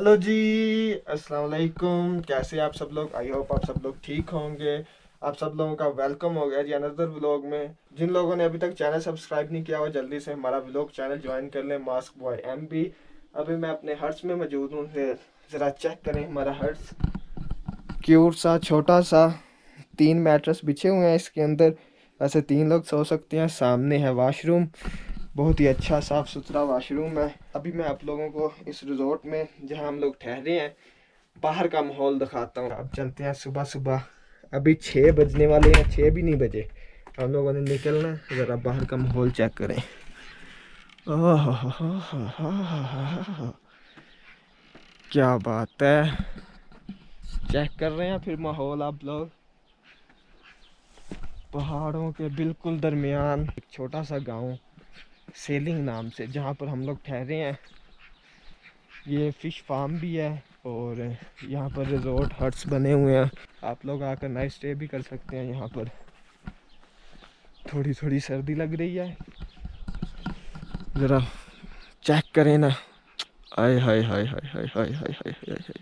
Hello जी। अस्सलाम वालेकुम। कैसे आप सब लोग? आई होप आप सब लोग ठीक होंगे। आप सब लोगों का वेलकम हो गया जी अनदर व्लॉग में। जिन लोगों ने अभी तक चैनल सब्सक्राइब नहीं किया हो जल्दी से हमारा व्लॉग चैनल ज्वाइन कर लें, मास्क बॉय MB। अभी मैं अपने हर्ट्स में मौजूद हूँ। ज़रा चेक करें हमारा हर्ट्स, क्यूट सा छोटा सा। 3 मैट्रेस बिछे हुए हैं इसके अंदर। ऐसे 3 लोग सो सकते हैं। सामने है वाशरूम, बहुत ही अच्छा साफ़ सुथरा वाशरूम है। अभी मैं आप लोगों को इस रिजॉर्ट में जहां हम लोग ठहरे हैं बाहर का माहौल दिखाता हूँ। अब चलते हैं सुबह सुबह। अभी 6 बजने वाले हैं, 6 भी नहीं बजे। हम लोगों ने निकलना है। ज़रा बाहर का माहौल चेक करें। ओह क्या बात है। चेक कर रहे हैं फिर माहौल आप लोग। पहाड़ों के बिल्कुल दरमियान एक छोटा सा गांव सेलिंग नाम से, जहाँ पर हम लोग ठहरे हैं। ये फ़िश फार्म भी है और यहाँ पर रिजॉर्ट हट्स बने हुए हैं। आप लोग आकर नाइट स्टे भी कर सकते हैं यहाँ पर। थोड़ी थोड़ी सर्दी लग रही है, ज़रा चेक करें ना। आय हाय हाय हाय हाय हाय हाय हाय हाय हाय।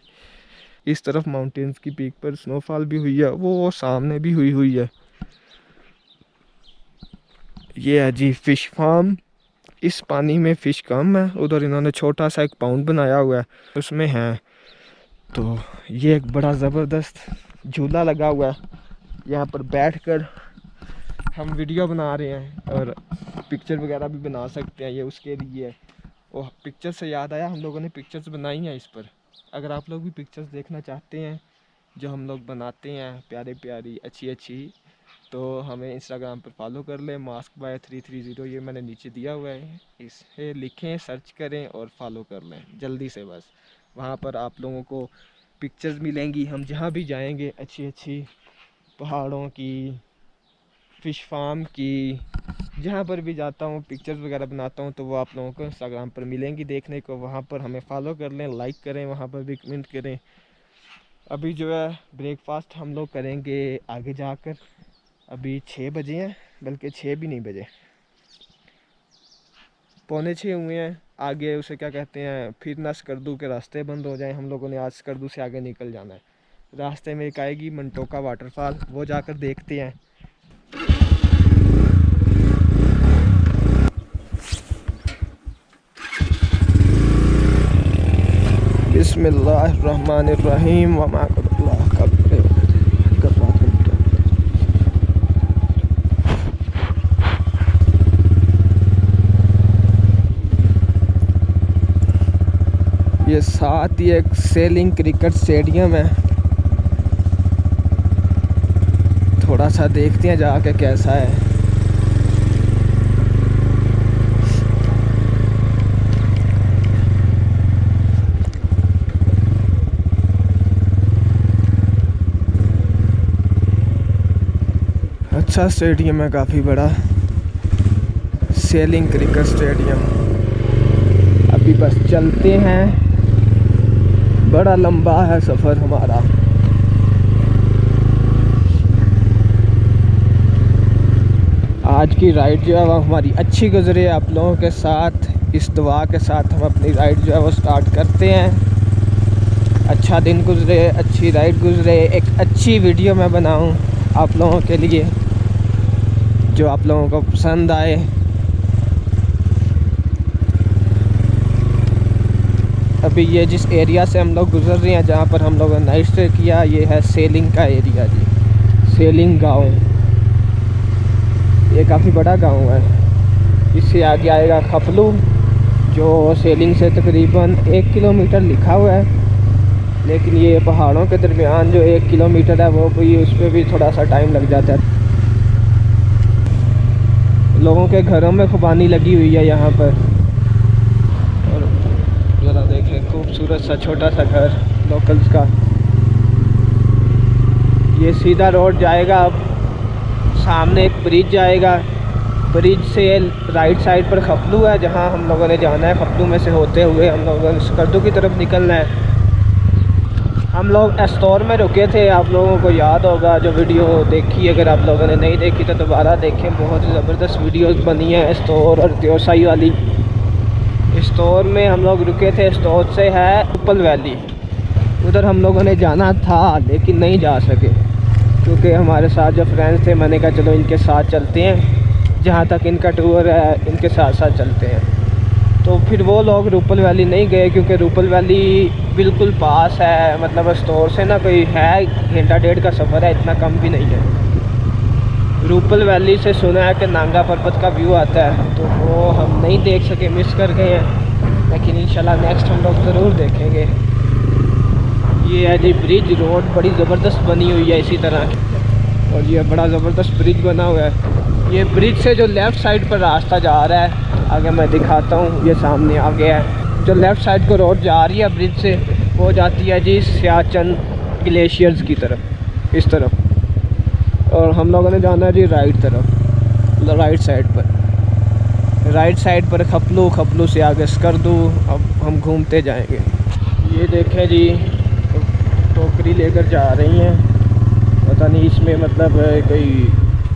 इस तरफ माउंटेन्स की पीक पर स्नोफॉल भी हुई है, वो सामने भी हुई हुई है। ये है जी फ़िश फार्म। इस पानी में फ़िश कम है, उधर इन्होंने छोटा सा एक पाउंड बनाया हुआ है, उसमें है। तो ये एक बड़ा ज़बरदस्त झूला लगा हुआ है। यहाँ पर बैठकर हम वीडियो बना रहे हैं और पिक्चर वगैरह भी बना सकते हैं, ये उसके लिए है। और पिक्चर से याद आया, हम लोगों ने पिक्चर्स बनाई हैं इस पर। अगर आप लोग भी पिक्चर्स देखना चाहते हैं जो हम लोग बनाते हैं प्यारी प्यारी अच्छी अच्छी, तो हमें इंस्टाग्राम पर फॉलो कर लें, मास्क बाय 330। ये मैंने नीचे दिया हुआ है, इसे लिखें, सर्च करें और फॉलो कर लें जल्दी से बस। वहाँ पर आप लोगों को पिक्चर्स मिलेंगी। हम जहाँ भी जाएंगे अच्छी अच्छी पहाड़ों की, फ़िश फार्म की, जहाँ पर भी जाता हूँ पिक्चर्स वगैरह बनाता हूँ, तो वो आप लोगों को इंस्टाग्राम पर मिलेंगी देखने को। वहाँ पर हमें फॉलो कर लें, लाइक करें, वहाँ पर भी कमेंट करें। अभी जो है ब्रेकफास्ट हम लोग करेंगे आगे जाकर। अभी 6 बजे हैं, बल्कि 6 भी नहीं बजे, पौने 6 हुए हैं। आगे उसे क्या कहते हैं, फिर ना स्कर्दू के रास्ते बंद हो जाएं। हम लोगों ने आज स्कर्दू से आगे निकल जाना है। रास्ते में एक आएगी मंटोका वाटरफॉल, वो जाकर देखते हैं। बिस्मिल्लाहिर्रहमानिर्रहीम वमा क़दरुल्लाह ये साथ ही एक सेलिंग क्रिकेट स्टेडियम है। थोड़ा सा देखते हैं जाके कैसा है। अच्छा स्टेडियम है, काफ़ी बड़ा सेलिंग क्रिकेट स्टेडियम। अभी बस चलते हैं, बड़ा लंबा है सफ़र हमारा। आज की राइड जो है वो हमारी अच्छी गुजरे आप लोगों के साथ। इस दुआ के साथ हम अपनी राइड जो है वो स्टार्ट करते हैं। अच्छा दिन गुजरे, अच्छी राइड गुजरे, एक अच्छी वीडियो मैं बनाऊं आप लोगों के लिए जो आप लोगों को पसंद आए। अभी ये जिस एरिया से हम लोग गुजर रहे हैं, जहाँ पर हम लोगों ने नाइट स्टे किया, ये है सेलिंग का एरिया जी, सेलिंग गांव। ये काफ़ी बड़ा गांव है। इससे आगे आएगा खपलू, जो सेलिंग से तकरीबन 1 किलोमीटर लिखा हुआ है, लेकिन ये पहाड़ों के दरमियान जो 1 किलोमीटर है वो भी, उस पर भी थोड़ा सा टाइम लग जाता है। लोगों के घरों में खुबानी लगी हुई है यहाँ पर। और ज़रा देखें, खूबसूरत सा छोटा सा घर लोकल्स का। ये सीधा रोड जाएगा, अब सामने एक ब्रिज जाएगा। ब्रिज से राइट साइड पर खपलू है, जहाँ हम लोगों ने जाना है। खपलू में से होते हुए हम लोगों ने स्कर्दू की तरफ निकलना है। हम लोग एस्टोर में रुके थे, आप लोगों को याद होगा जो वीडियो देखी। अगर आप लोगों ने नहीं देखी तो दोबारा देखें, बहुत ज़बरदस्त वीडियोस बनी है एस्टोर और त्योसाई वाली। स्टोर में हम लोग रुके थे। स्टोर से है रूपल वैली, उधर हम लोगों ने जाना था लेकिन नहीं जा सके क्योंकि हमारे साथ जो फ्रेंड्स थे, मैंने कहा चलो इनके साथ चलते हैं, जहाँ तक इनका टूर है इनके साथ साथ चलते हैं। तो फिर वो लोग रूपल वैली नहीं गए क्योंकि रूपल वैली बिल्कुल पास है, मतलब स्टोर से ना कोई है घंटा डेढ़ का सफ़र है, इतना कम भी नहीं है। रूपल वैली से सुना है कि नांगा पर्वत का व्यू आता है, तो वो हम नहीं देख सके, मिस कर गए हैं, लेकिन इंशाल्लाह नेक्स्ट हम लोग ज़रूर देखेंगे। ये है जी ब्रिज, रोड बड़ी ज़बरदस्त बनी हुई है इसी तरह की, और ये बड़ा ज़बरदस्त ब्रिज बना हुआ है। ये ब्रिज से जो लेफ़्ट साइड पर रास्ता जा रहा है, आगे मैं दिखाता हूँ, ये सामने आ गया है। जो लेफ़्ट साइड को रोड जा रही है ब्रिज से, वो जाती है जी सियाचिन ग्लेशियर्स की तरफ, इस तरफ। और हम लोगों ने जाना है जी राइट तरफ, राइट साइड पर खपलू से आगे स्कर्दू। अब हम घूमते जाएंगे। ये देखें जी, टोकरी लेकर जा रही हैं, पता नहीं इसमें मतलब कोई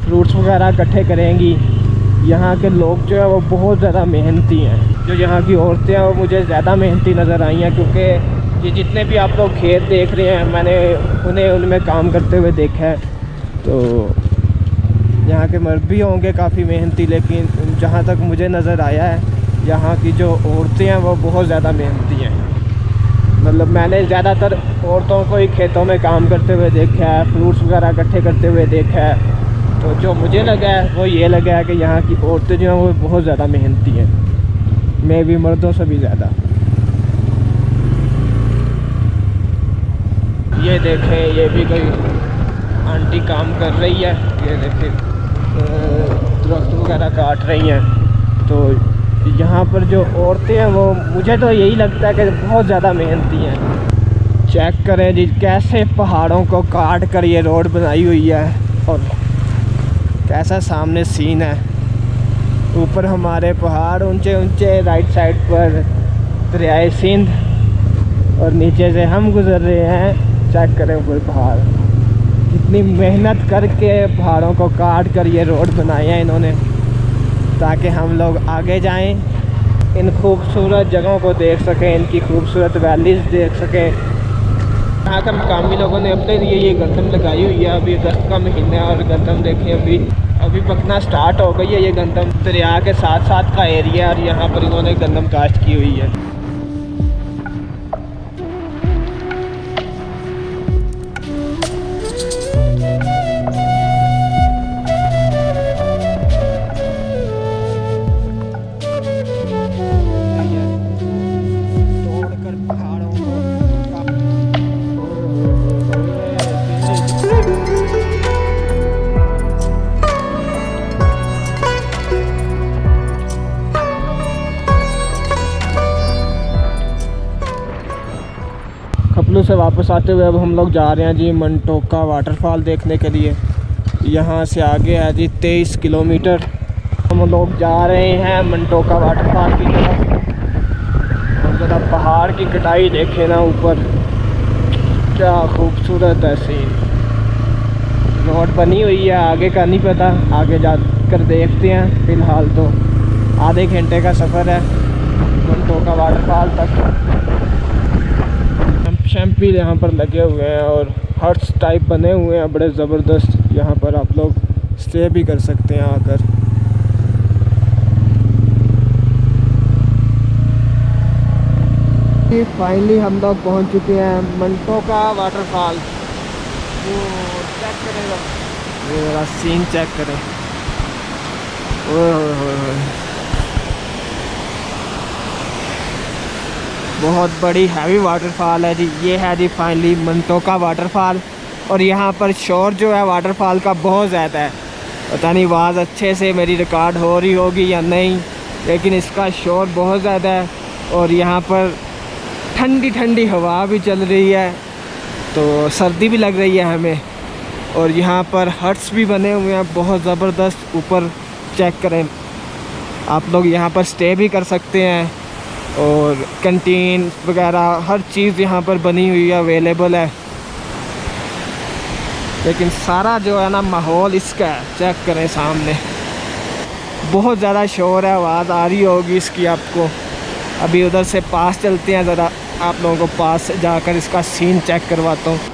फ्रूट्स वगैरह इकट्ठे करेंगी। यहाँ के लोग जो है वो बहुत ज़्यादा मेहनती हैं। जो यहाँ की औरतें हैं वो मुझे ज़्यादा मेहनती नज़र आई हैं, क्योंकि ये जितने भी आप लोग खेत देख रहे हैं, मैंने उनमें काम करते हुए देखा है। तो यहाँ के मर्द भी होंगे काफ़ी मेहनती, लेकिन जहाँ तक मुझे नज़र आया है, यहाँ की जो औरतें हैं वो बहुत ज़्यादा मेहनती हैं। मतलब मैंने ज़्यादातर औरतों को ही खेतों में काम करते हुए देखा है, फ्रूट्स वगैरह इकट्ठे करते हुए देखा है। तो जो मुझे लगा है वो ये लगा है कि यहाँ की औरतें जो हैं वो बहुत ज़्यादा मेहनती हैं, मैं भी मर्दों से भी ज़्यादा। ये देखें, ये भी कोई आंटी काम कर रही है, ये देखें दरख्त वगैरह काट रही हैं। तो यहाँ पर जो औरतें हैं वो मुझे तो यही लगता है कि बहुत ज़्यादा मेहनती हैं। चेक करें जी कैसे पहाड़ों को काट कर ये रोड बनाई हुई है, और कैसा सामने सीन है। ऊपर हमारे पहाड़ ऊंचे ऊंचे, राइट साइड पर दरियाए सिंध, और नीचे से हम गुज़र रहे हैं। चेक करें ऊपर पहाड़, कितनी मेहनत करके पहाड़ों को काट कर ये रोड बनाए हैं इन्होंने, ताकि हम लोग आगे जाएं, इन खूबसूरत जगहों को देख सकें, इनकी खूबसूरत वैलीज़ देख सकें। यहाँ के मकामी लोगों ने अपने लिए ये गंदम लगाई हुई है। अभी अगस्त का महीना है और गंदम देखें अभी पकना स्टार्ट हो गई है। ये गंदम दरिया के साथ साथ का एरिया है, और यहाँ पर इन्होंने गंदम काश्त की हुई है। खपलू से वापस आते हुए अब हम लोग जा रहे हैं जी मंटोका वाटरफॉल देखने के लिए। यहाँ से आगे है जी 23 किलोमीटर। हम लोग जा रहे हैं मंटोका वाटरफॉल की तरफ। और ज़रा पहाड़ की कटाई देखे ना ऊपर, क्या खूबसूरत है सीन। रोड बनी हुई है, आगे का नहीं पता, आगे जाकर देखते हैं। फ़िलहाल तो आधे घंटे का सफ़र है मंटोका वाटरफॉल तक। शैम्पी यहाँ पर लगे हुए हैं और हट्स टाइप बने हुए हैं बड़े ज़बरदस्त। यहाँ पर आप लोग स्टे भी कर सकते हैं आकर। फाइनली हम लोग पहुँच चुके हैं मंटोका वाटरफॉल। वो चेक करेगा, ये वाला सीन चेक करें। ओह बहुत बड़ी हैवी वाटरफॉल है जी। ये है जी फाइनली मंटोका वाटरफॉल। और यहाँ पर शोर जो है वाटरफॉल का बहुत ज़्यादा है। पता नहीं आवाज़ अच्छे से मेरी रिकॉर्ड हो रही होगी या नहीं, लेकिन इसका शोर बहुत ज़्यादा है। और यहाँ पर ठंडी ठंडी हवा भी चल रही है, तो सर्दी भी लग रही है हमें। और यहाँ पर हट्स भी बने हुए हैं बहुत ज़बरदस्त। ऊपर चेक करें, आप लोग यहाँ पर स्टे भी कर सकते हैं, और कैंटीन वगैरह हर चीज़ यहाँ पर बनी हुई है, अवेलेबल है। लेकिन सारा जो है ना माहौल इसका है, चेक करें सामने बहुत ज़्यादा शोर है, आवाज़ आ रही होगी इसकी आपको। अभी उधर से पास चलते हैं, ज़रा आप लोगों को पास जाकर इसका सीन चेक करवाता हूँ।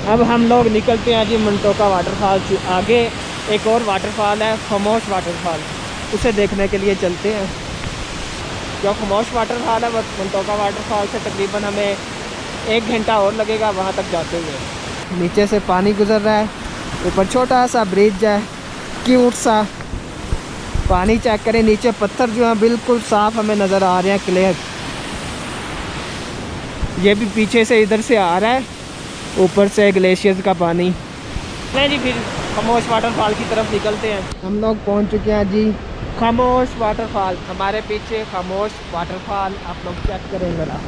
अब हम लोग निकलते हैं जी मंटोका वाटरफॉल से आगे। एक और वाटरफॉल है खामोश वाटरफॉल, उसे देखने के लिए चलते हैं। जो खामोश वाटरफॉल है वो मंटोका वाटरफॉल से तकरीबन हमें 1 घंटा और लगेगा वहाँ तक जाते हुए। नीचे से पानी गुजर रहा है, ऊपर छोटा सा ब्रिज है, क्यूट सा। पानी चेक करें, नीचे पत्थर जो हैं बिल्कुल साफ़ हमें नज़र आ रहे हैं, क्लियर। ये भी पीछे से इधर से आ रहा है, ऊपर से ग्लेशियर का पानी। नहीं जी, फिर खामोश वाटरफॉल की तरफ निकलते हैं। हम लोग पहुंच चुके हैं जी खामोश वाटरफॉल। हमारे पीछे खामोश वाटरफॉल, आप लोग चेक करें ज़रा,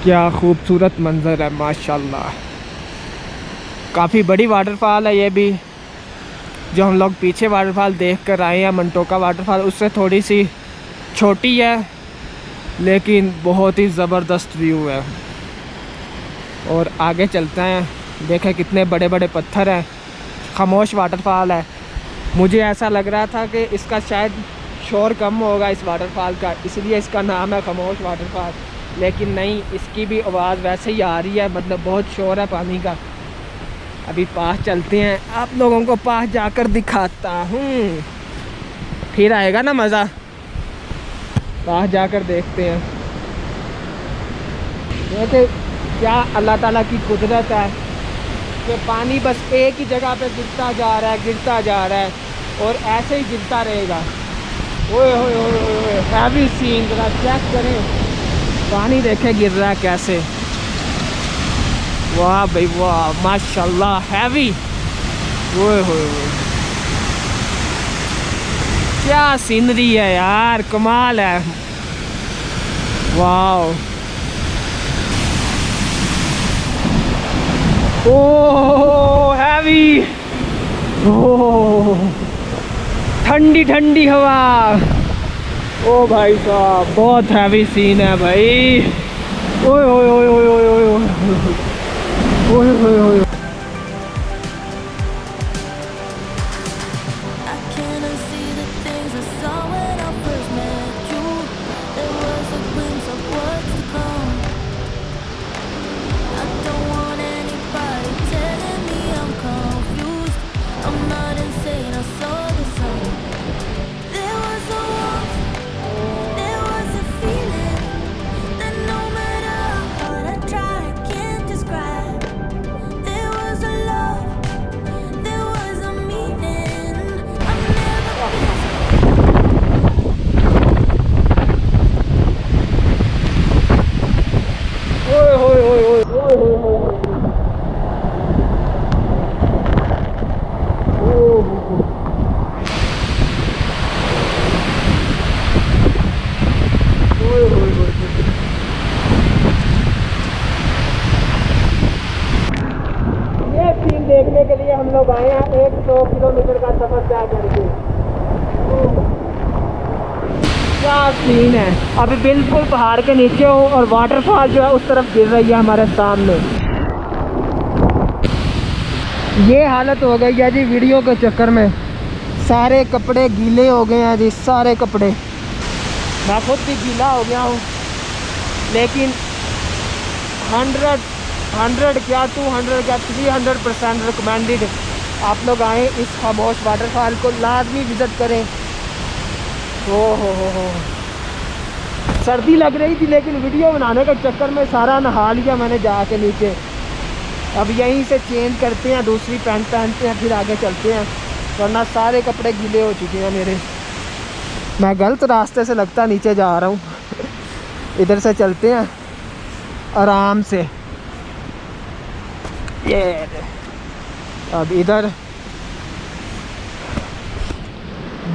क्या खूबसूरत मंजर है माशाल्लाह। काफ़ी बड़ी वाटरफॉल है ये भी। जो हम लोग पीछे वाटरफॉल देख कर आए हैं मंटोका वाटरफॉल, उससे थोड़ी सी छोटी है लेकिन बहुत ही ज़बरदस्त व्यू है। और आगे चलते हैं, देखें कितने बड़े बड़े पत्थर हैं। खामोश वाटरफॉल है। मुझे ऐसा लग रहा था कि इसका शायद शोर कम होगा इस वाटरफॉल का, इसलिए इसका नाम है खामोश वाटरफॉल, लेकिन नहीं, इसकी भी आवाज़ वैसे ही आ रही है, मतलब बहुत शोर है पानी का। अभी पास चलते हैं, आप लोगों को पास जाकर दिखाता हूँ, फिर आएगा ना मज़ा। पास जाकर देखते हैं। देखते क्या अल्लाह ताला की कुदरत है कि पानी बस एक ही जगह पे गिरता जा रहा है, गिरता जा रहा है और ऐसे ही गिरता रहेगा। ओए होए होए होए, हैवी सीन, जरा चेक करें, पानी देखे गिर रहा है कैसे। वाह भाई वाह, माशाल्लाह, हैवी। ओए होए होए, क्या सीनरी है यार, कमाल है। वाह, ओह हैवी, ओह ठंडी ठंडी हवा। ओ भाई साहब, बहुत हैवी सीन है भाई। ओए ओए ओए ओए ओए ओए ओए ओए ओए। देखने के लिए हम लोग आए हैं 100 किलोमीटर का सफर तय करके। क्या सीन है, अभी बिल्कुल पहाड़ के नीचे हूँ और वाटरफॉल जो है उस तरफ गिर रही है हमारे सामने। ये हालत हो गई है जी वीडियो के चक्कर में, सारे कपड़े गीले हो गए हैं जी, सारे कपड़े। मैं खुद भी गीला हो गया हूँ, लेकिन 100 क्या 200 क्या 300% रिकमेंडेड आप लोग आएँ, इस खामोश वाटरफॉल को लाजमी विज़िट करें। हो, सर्दी लग रही थी लेकिन वीडियो बनाने के चक्कर में सारा नहा लिया मैंने जाके नीचे। अब यहीं से चेंज करते हैं, दूसरी पैंट पहनते हैं, फिर आगे चलते हैं, वरना सारे कपड़े गीले हो चुके हैं मेरे। मैं गलत रास्ते से लगता नीचे जा रहा हूँ। इधर से चलते हैं आराम से। ये अब इधर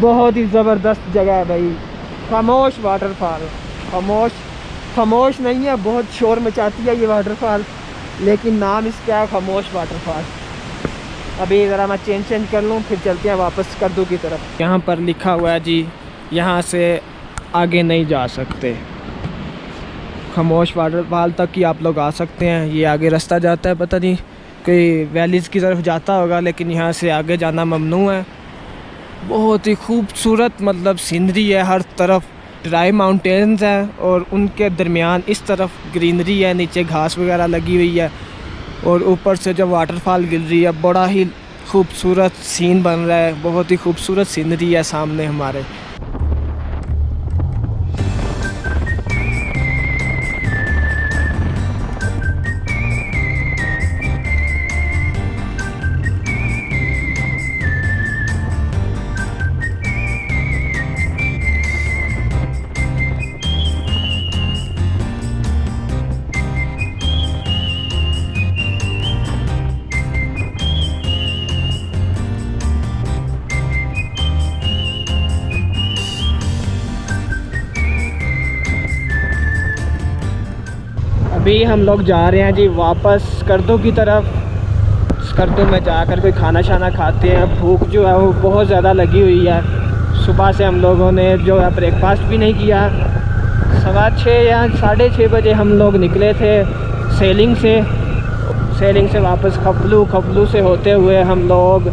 बहुत ही ज़बरदस्त जगह है भाई। खामोश वाटरफॉल, खामोश खामोश नहीं है, बहुत शोर मचाती है ये वाटरफॉल, लेकिन नाम इसका है खामोश वाटरफॉल। अभी ज़रा मैं चेंज कर लूँ, फिर चलते हैं वापस करदू की तरफ। यहाँ पर लिखा हुआ है जी, यहाँ से आगे नहीं जा सकते। खामोश वाटरफॉल तक ही आप लोग आ सकते हैं। ये आगे रास्ता जाता है, पता नहीं कोई वैलीज़ की तरफ जाता होगा, लेकिन यहाँ से आगे जाना ममनू है। बहुत ही खूबसूरत मतलब सीनरी है, हर तरफ ड्राई माउंटेन्स हैं और उनके दरमियान इस तरफ ग्रीनरी है, नीचे घास वगैरह लगी हुई है और ऊपर से जब वाटरफॉल गिर रही है बड़ा ही खूबसूरत सीन बन रहा है। बहुत ही खूबसूरत सीनरी है सामने हमारे। अभी हम लोग जा रहे हैं जी वापस करदू की तरफ। करदू में जाकर कोई खाना शाना खाते हैं, भूख जो है वो बहुत ज़्यादा लगी हुई है। सुबह से हम लोगों ने जो है ब्रेकफास्ट भी नहीं किया। 6:15 या 6:30 बजे हम लोग निकले थे सेलिंग से वापस खपलू से होते हुए हम लोग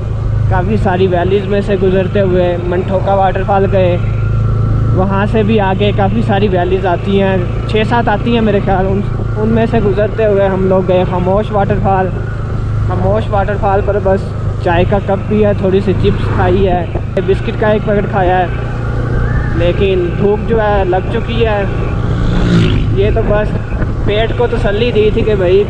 काफ़ी सारी वैलीज़ में से गुज़रते हुए मंठोका वाटरफॉल गए। वहाँ से भी आगे काफ़ी सारी वैलीज़ आती हैं, 6-7 आती हैं मेरे ख्याल। उनमें से गुज़रते हुए हम लोग गए खामोश वाटरफॉल। खामोश वाटरफॉल पर बस चाय का कप पिया, थोड़ी सी चिप्स खाई है, बिस्किट का एक पैकेट खाया है, लेकिन भूख जो है लग चुकी है। ये तो बस पेट को तसल्ली दी थी कि भाई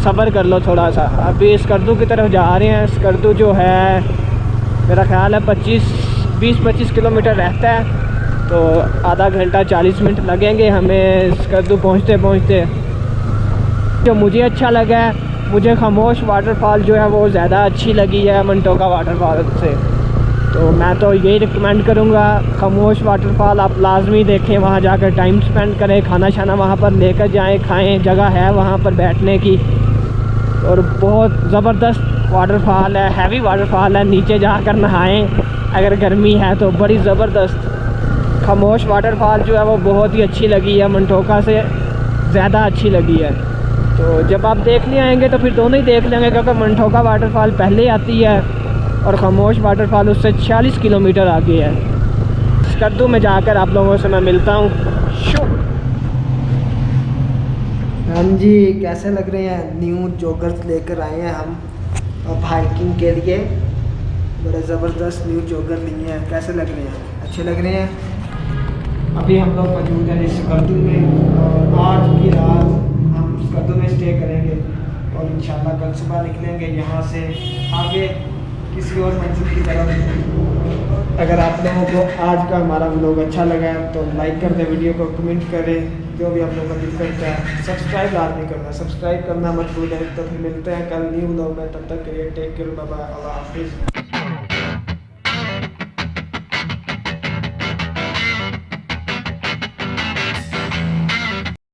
सब्र कर लो थोड़ा सा। अभी स्कर्दू की तरफ जा रहे हैं। स्कर्दू जो है मेरा ख्याल है 20-25 किलोमीटर रहता है, तो आधा घंटा 40 मिनट लगेंगे हमें स्कर्दू पहुँचते। जो मुझे अच्छा लगा है, मुझे खामोश वाटरफॉल जो है वो ज़्यादा अच्छी लगी है मंठोका वाटरफॉल से। तो मैं तो यही रिकमेंड करूँगा, खामोश वाटरफॉल आप लाजमी देखें, वहाँ जाकर टाइम स्पेंड करें, खाना शाना वहाँ पर लेकर जाएं, खाएं, जगह है वहाँ पर बैठने की। और बहुत ज़बरदस्त वाटरफॉल है, हैवी वाटरफॉल है, नीचे जाकर नहाएं अगर गर्मी है तो, बड़ी ज़बरदस्त। खामोश वाटरफॉल जो है वो बहुत ही अच्छी लगी है, मंठोका से ज़्यादा अच्छी लगी है। तो जब आप देखने आएंगे तो फिर दोनों ही देख लेंगे, क्योंकि मंठोका वाटरफॉल पहले आती है और खामोश वाटरफॉल उससे 40 किलोमीटर आगे है। स्कर्दू में जाकर आप लोगों से मैं मिलता हूँ। हाँ जी, कैसे लग रहे हैं? न्यू जॉगर्स लेकर आए हैं हम अब हाइकिंग के लिए। बड़े ज़बरदस्त न्यू जॉगर लिए हैं। कैसे लग रहे हैं? अच्छे लग रहे हैं। अभी हम लोग मौजूद हैं स्कर्दू में और आज की रात हम स्कर्दू में स्टे करेंगे और इंशाल्लाह कल सुबह निकलेंगे यहाँ से आगे किसी और मंजिल की तरफ। अगर आप लोगों को आज का हमारा व्लॉग अच्छा लगा तो लाइक कर दें, वीडियो को कमेंट करें, जो भी आप लोगों का दिल करता है। सब्सक्राइब लाजमी करना, सब्सक्राइब करना मत भूलें। तो फिर मिलते हैं कल न्यू व्लॉग में, तब तक के लिए टेक केयर, बाय बाय, अल्लाह हाफिज़।